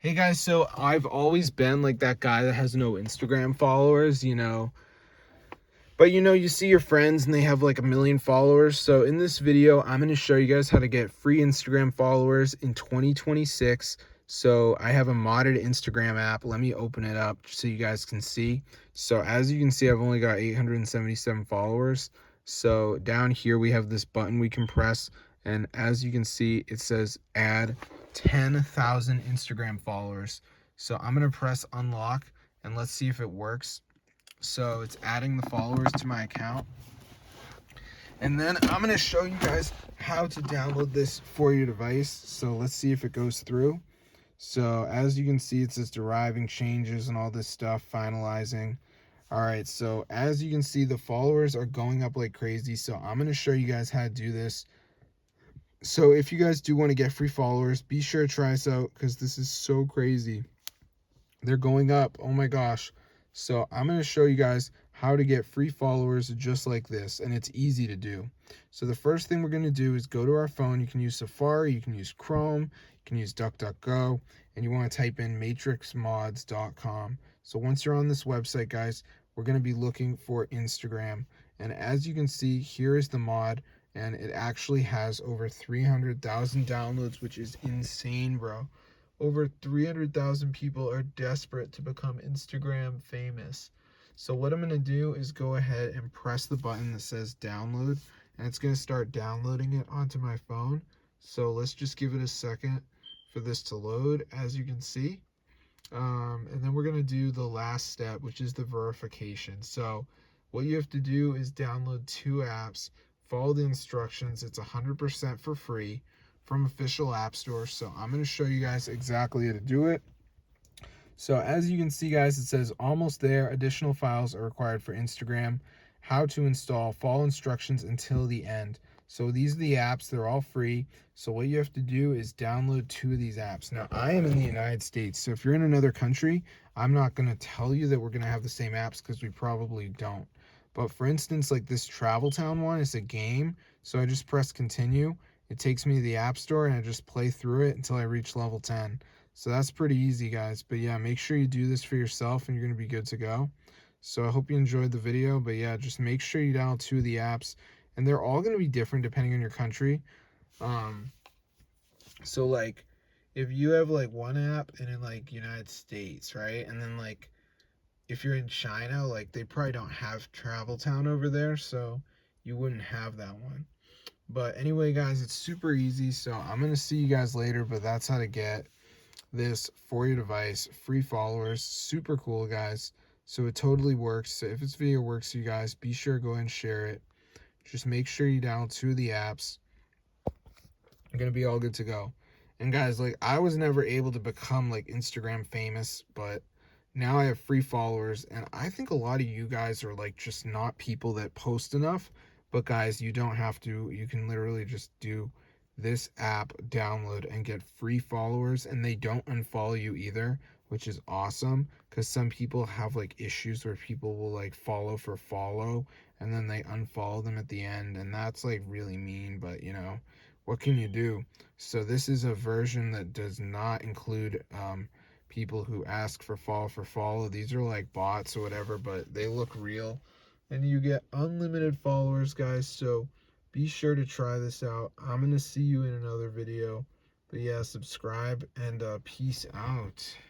Hey guys, so I've always been like that guy that has no Instagram followers, But you see your friends and they have like a million followers. So in this video, I'm going to show you guys how to get free Instagram followers in 2026. So I have a modded Instagram app. Let me open it up so you guys can see. So as you can see, I've only got 877 followers. So down here we have this button we can press, and as you can see, it says add 10,000 Instagram followers. So I'm going to press unlock and let's see if it works. So it's adding the followers to my account. And then I'm going to show you guys how to download this for your device. So let's see if it goes through. So as you can see, it says deriving changes and all this stuff, finalizing. All right, so as you can see, the followers are going up like crazy. So I'm going to show you guys how to do this. So if you guys do want to get free followers, be sure to try this out because this is so crazy. They're going up. Oh my gosh. So I'm going to show you guys how to get free followers just like this, and it's easy to do. So the first thing we're going to do is go to our phone. You can use Safari, you can use Chrome, you can use DuckDuckGo, and you want to type in matrixmods.com. So once you're on this website, guys, we're going to be looking for Instagram. And as you can see, here is the mod, and it actually has over 300,000 downloads, which is insane, bro. Over 300,000 people are desperate to become Instagram famous. So what I'm going to do is go ahead and press the button that says download, and it's going to start downloading it onto my phone. So let's just give it a second for this to load, as you can see. And then we're going to do the last step, which is the verification. So what you have to do is download 2 apps, follow the instructions. It's 100% for free from official app store. So I'm going to show you guys exactly how to do it. So as you can see, guys, it says almost there. Additional files are required for Instagram. How to install, follow instructions until the end. So these are the apps. They're all free. So what you have to do is download 2 of these apps. Now, I am in the United States. So if you're in another country, I'm not going to tell you that we're going to have the same apps because we probably don't. But for instance, like this Travel Town one is a game. So I just press continue. It takes me to the app store and I just play through it until I reach level 10. So that's pretty easy, guys. But yeah, make sure you do this for yourself and you're going to be good to go. So I hope you enjoyed the video. But yeah, just make sure you download 2 of the apps. And they're all going to be different depending on your country. So like if you have like one app and in like United States, right? And then like if you're in China, like they probably don't have Travel Town over there. So you wouldn't have that one. But anyway, guys, it's super easy. So I'm going to see you guys later. But that's how to get this for your device. Free followers. Super cool, guys. So it totally works. So if this video works for you guys, be sure to go ahead and share it. Just make sure you download 2 of the apps. You're going to be all good to go. And guys, like I was never able to become like Instagram famous, but now I have free followers, and I think a lot of you guys are like just not people that post enough. But guys, you don't have to. You can literally just do this app, download, and get free followers, and they don't unfollow you either, which is awesome because some people have like issues where people will like follow for follow and then they unfollow them at the end, and that's like really mean, but what can you do? So this is a version that does not include people who ask for follow. These are like bots or whatever, but they look real, and you get unlimited followers, guys. So be sure to try this out. I'm gonna see you in another video, but yeah, subscribe, and peace out.